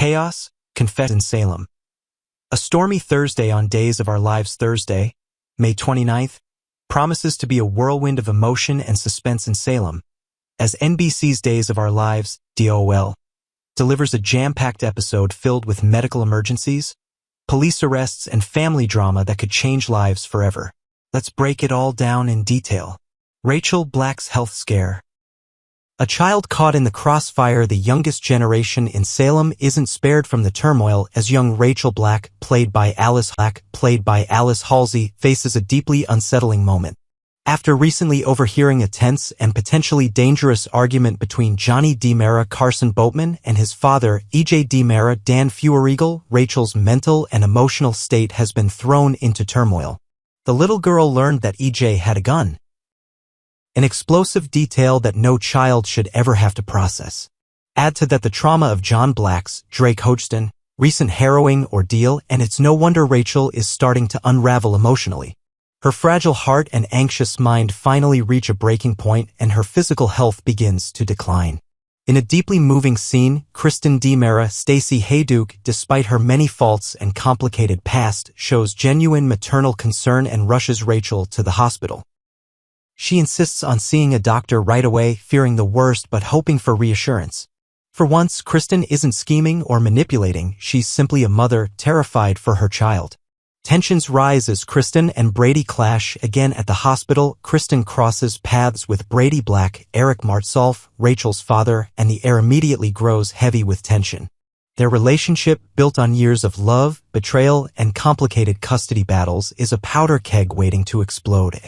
Chaos, confess in Salem. A stormy Thursday on Days of Our Lives Thursday, May 29th, promises to be a whirlwind of emotion and suspense in Salem, as NBC's Days of Our Lives, DOOL, delivers a jam-packed episode filled with medical emergencies, police arrests, and family drama that could change lives forever. Let's break it all down in detail. Rachel Black's health scare. A child caught in the crossfire, the youngest generation in Salem isn't spared from the turmoil as young Rachel Black, played by Alice Halsey, faces a deeply unsettling moment. After recently overhearing a tense and potentially dangerous argument between Johnny DiMera Carson Boatman and his father, E.J. DiMera Dan Feuerriegel, Rachel's mental and emotional state has been thrown into turmoil. The little girl learned that E.J. had a gun. An explosive detail that no child should ever have to process. Add to that the trauma of John Black's, Drake Hodgson, recent harrowing ordeal, and it's no wonder Rachel is starting to unravel emotionally. Her fragile heart and anxious mind finally reach a breaking point and her physical health begins to decline. In a deeply moving scene, Kristen DiMera, Stacey Hayduke, despite her many faults and complicated past, shows genuine maternal concern and rushes Rachel to the hospital. She insists on seeing a doctor right away, fearing the worst but hoping for reassurance. For once, Kristen isn't scheming or manipulating, she's simply a mother terrified for her child. Tensions rise as Kristen and Brady clash again at the hospital. Kristen crosses paths with Brady Black, Eric Martsolf, Rachel's father, and the air immediately grows heavy with tension. Their relationship, built on years of love, betrayal, and complicated custody battles, is a powder keg waiting to explode.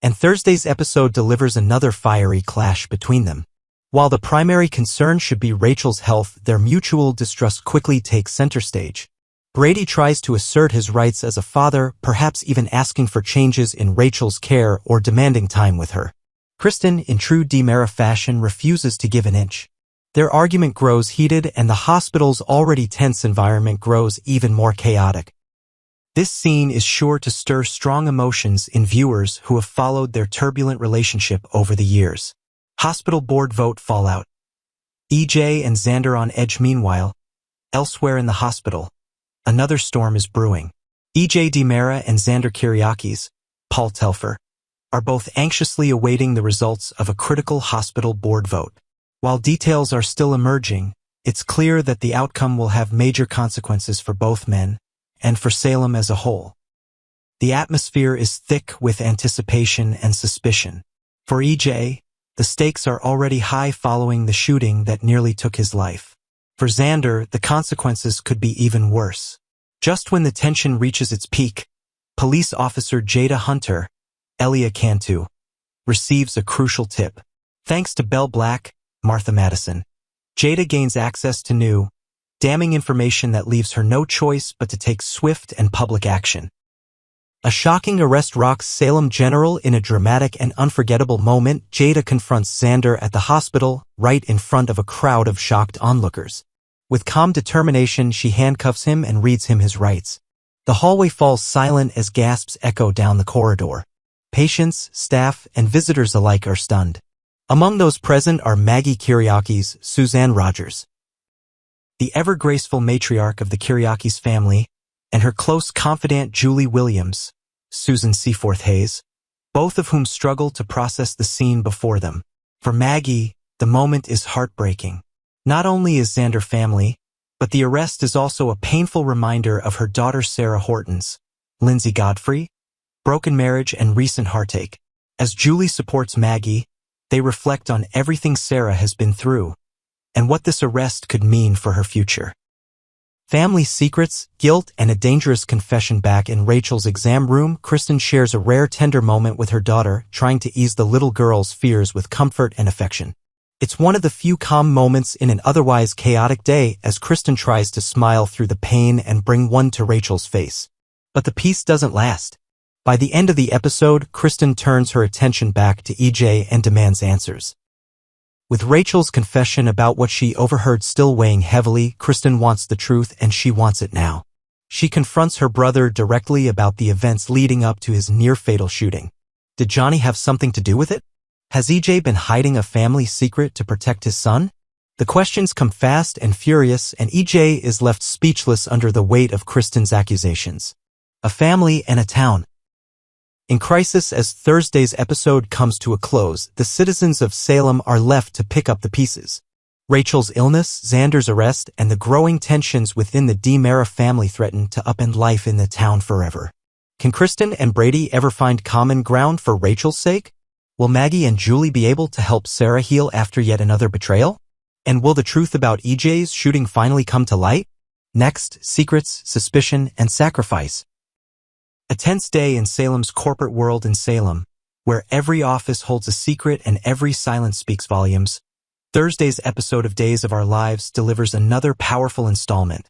And Thursday's episode delivers another fiery clash between them. While the primary concern should be Rachel's health, their mutual distrust quickly takes center stage. Brady tries to assert his rights as a father, perhaps even asking for changes in Rachel's care or demanding time with her. Kristen, in true DiMera fashion, refuses to give an inch. Their argument grows heated and the hospital's already tense environment grows even more chaotic. This scene is sure to stir strong emotions in viewers who have followed their turbulent relationship over the years. Hospital board vote fallout. EJ and Xander on edge. Meanwhile, elsewhere in the hospital, another storm is brewing. EJ DiMera and Xander Kyriakis, Paul Telfer, are both anxiously awaiting the results of a critical hospital board vote. While details are still emerging, it's clear that the outcome will have major consequences for both men and for Salem as a whole. The atmosphere is thick with anticipation and suspicion. For EJ, the stakes are already high following the shooting that nearly took his life. For Xander, the consequences could be even worse. Just when the tension reaches its peak, police officer Jada Hunter, Elia Cantu, receives a crucial tip. Thanks to Belle Black, Martha Madison, Jada gains access to new, damning information that leaves her no choice but to take swift and public action. A shocking arrest rocks Salem General in a dramatic and unforgettable moment. Jada confronts Xander at the hospital, right in front of a crowd of shocked onlookers. With calm determination, she handcuffs him and reads him his rights. The hallway falls silent as gasps echo down the corridor. Patients, staff, and visitors alike are stunned. Among those present are Maggie Kyriakis, Suzanne Rogers, the ever-graceful matriarch of the Kyriakis family, and her close confidant Julie Williams, Susan Seaforth Hayes, both of whom struggle to process the scene before them. For Maggie, the moment is heartbreaking. Not only is Xander family, but the arrest is also a painful reminder of her daughter Sarah Horton's, Lindsay Godfrey, broken marriage and recent heartache. As Julie supports Maggie, they reflect on everything Sarah has been through, and what this arrest could mean for her future. Family secrets, guilt, and a dangerous confession. Back in Rachel's exam room, Kristen shares a rare tender moment with her daughter, trying to ease the little girl's fears with comfort and affection. It's one of the few calm moments in an otherwise chaotic day as Kristen tries to smile through the pain and bring one to Rachel's face. But the peace doesn't last. By the end of the episode, Kristen turns her attention back to EJ and demands answers. With Rachel's confession about what she overheard still weighing heavily, Kristen wants the truth and she wants it now. She confronts her brother directly about the events leading up to his near-fatal shooting. Did Johnny have something to do with it? Has EJ been hiding a family secret to protect his son? The questions come fast and furious, and EJ is left speechless under the weight of Kristen's accusations. A family and a town. In crisis, as Thursday's episode comes to a close, the citizens of Salem are left to pick up the pieces. Rachel's illness, Xander's arrest, and the growing tensions within the DiMera family threaten to upend life in the town forever. Can Kristen and Brady ever find common ground for Rachel's sake? Will Maggie and Julie be able to help Sarah heal after yet another betrayal? And will the truth about EJ's shooting finally come to light? Next, secrets, suspicion, and sacrifice. A tense day in Salem's corporate world. In Salem, where every office holds a secret and every silence speaks volumes, Thursday's episode of Days of Our Lives delivers another powerful installment.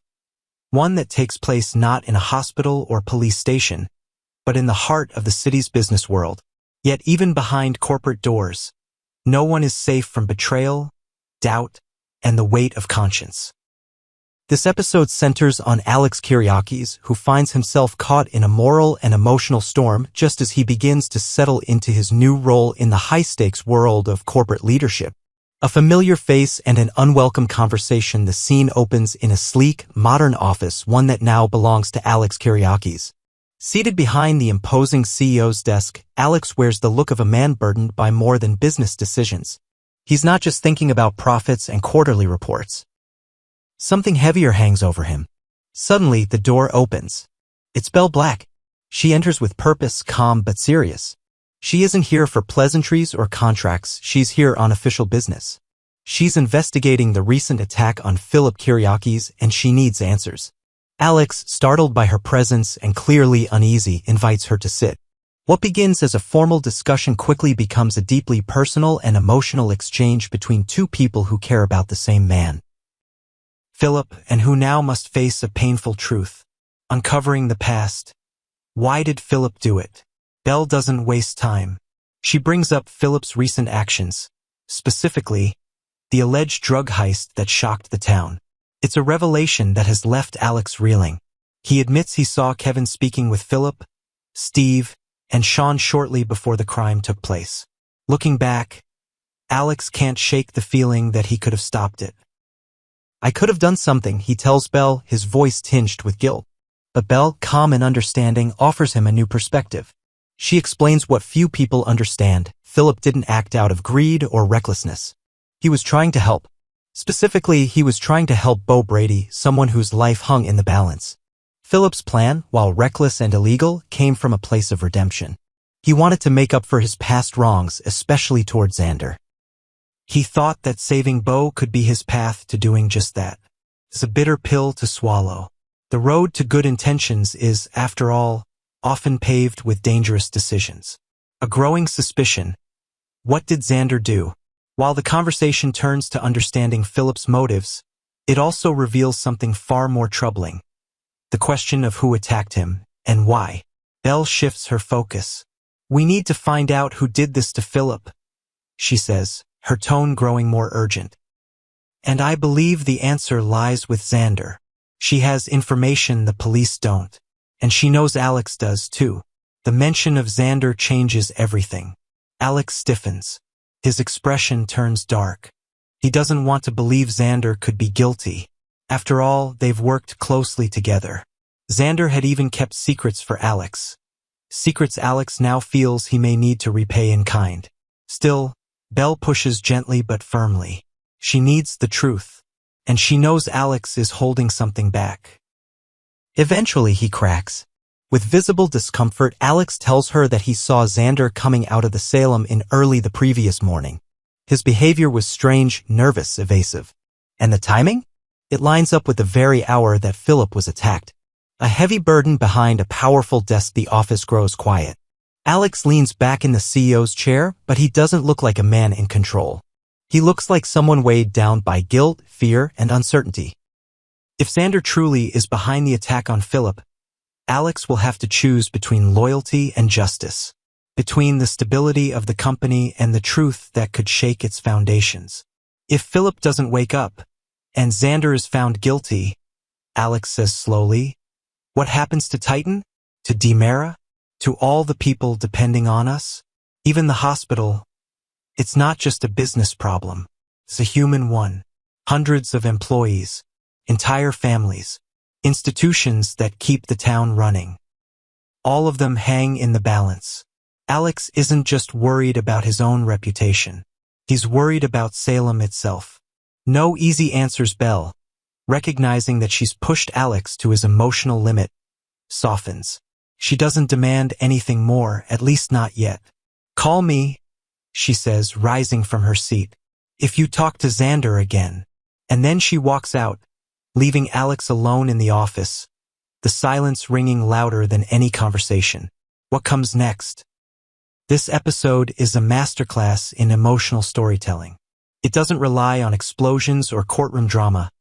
One that takes place not in a hospital or police station, but in the heart of the city's business world. Yet even behind corporate doors, no one is safe from betrayal, doubt, and the weight of conscience. This episode centers on Alex Kyriakis, who finds himself caught in a moral and emotional storm just as he begins to settle into his new role in the high-stakes world of corporate leadership. A familiar face and an unwelcome conversation. The scene opens in a sleek, modern office, one that now belongs to Alex Kyriakis. Seated behind the imposing CEO's desk, Alex wears the look of a man burdened by more than business decisions. He's not just thinking about profits and quarterly reports. Something heavier hangs over him. Suddenly, the door opens. It's Belle Black. She enters with purpose, calm but serious. She isn't here for pleasantries or contracts. She's here on official business. She's investigating the recent attack on Philip Kyriakis, and she needs answers. Alex, startled by her presence and clearly uneasy, invites her to sit. What begins as a formal discussion quickly becomes a deeply personal and emotional exchange between two people who care about the same man. Philip, and who now must face a painful truth. Uncovering the past. Why did Philip do it? Belle doesn't waste time. She brings up Philip's recent actions, specifically, the alleged drug heist that shocked the town. It's a revelation that has left Alex reeling. He admits he saw Kevin speaking with Philip, Steve, and Sean shortly before the crime took place. Looking back, Alex can't shake the feeling that he could have stopped it. I could have done something, he tells Belle, his voice tinged with guilt. But Belle, calm and understanding, offers him a new perspective. She explains what few people understand. Philip didn't act out of greed or recklessness. He was trying to help. Specifically, he was trying to help Bo Brady, someone whose life hung in the balance. Philip's plan, while reckless and illegal, came from a place of redemption. He wanted to make up for his past wrongs, especially toward Xander. He thought that saving Bo could be his path to doing just that. It's a bitter pill to swallow. The road to good intentions is, after all, often paved with dangerous decisions. A growing suspicion. What did Xander do? While the conversation turns to understanding Philip's motives, it also reveals something far more troubling. The question of who attacked him, and why. Belle shifts her focus. We need to find out who did this to Philip, she says, her tone growing more urgent. And I believe the answer lies with Xander. She has information the police don't. And she knows Alex does too. The mention of Xander changes everything. Alex stiffens. His expression turns dark. He doesn't want to believe Xander could be guilty. After all, they've worked closely together. Xander had even kept secrets for Alex. Secrets Alex now feels he may need to repay in kind. Still, Belle pushes gently but firmly. She needs the truth. And she knows Alex is holding something back. Eventually he cracks. With visible discomfort, Alex tells her that he saw Xander coming out of the Salem Inn early the previous morning. His behavior was strange, nervous, evasive. And the timing? It lines up with the very hour that Philip was attacked. A heavy burden behind a powerful desk. The office grows quiet. Alex leans back in the CEO's chair, but he doesn't look like a man in control. He looks like someone weighed down by guilt, fear, and uncertainty. If Xander truly is behind the attack on Philip, Alex will have to choose between loyalty and justice, between the stability of the company and the truth that could shake its foundations. If Philip doesn't wake up, and Xander is found guilty, Alex says slowly, what happens to Titan? To DiMera? To all the people depending on us? Even the hospital? It's not just a business problem. It's a human one. Hundreds of employees, entire families, institutions that keep the town running. All of them hang in the balance. Alex isn't just worried about his own reputation. He's worried about Salem itself. No easy answers. Belle, recognizing that she's pushed Alex to his emotional limit, softens. She doesn't demand anything more, at least not yet. "Call me," she says, rising from her seat, "if you talk to Xander again." And then she walks out, leaving Alex alone in the office, the silence ringing louder than any conversation. What comes next? This episode is a masterclass in emotional storytelling. It doesn't rely on explosions or courtroom drama,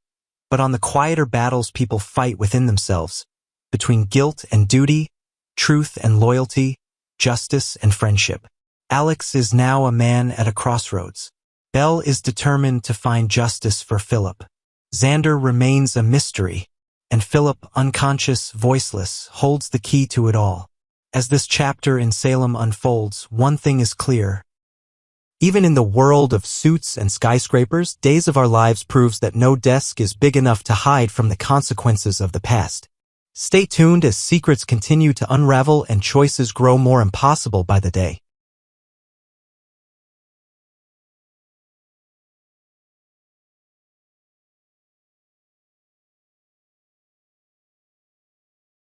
but on the quieter battles people fight within themselves, between guilt and duty, truth and loyalty, justice and friendship. Alex is now a man at a crossroads. Belle is determined to find justice for Philip. Xander remains a mystery, and Philip, unconscious, voiceless, holds the key to it all. As this chapter in Salem unfolds, one thing is clear. Even in the world of suits and skyscrapers, Days of Our Lives proves that no desk is big enough to hide from the consequences of the past. Stay tuned as secrets continue to unravel and choices grow more impossible by the day.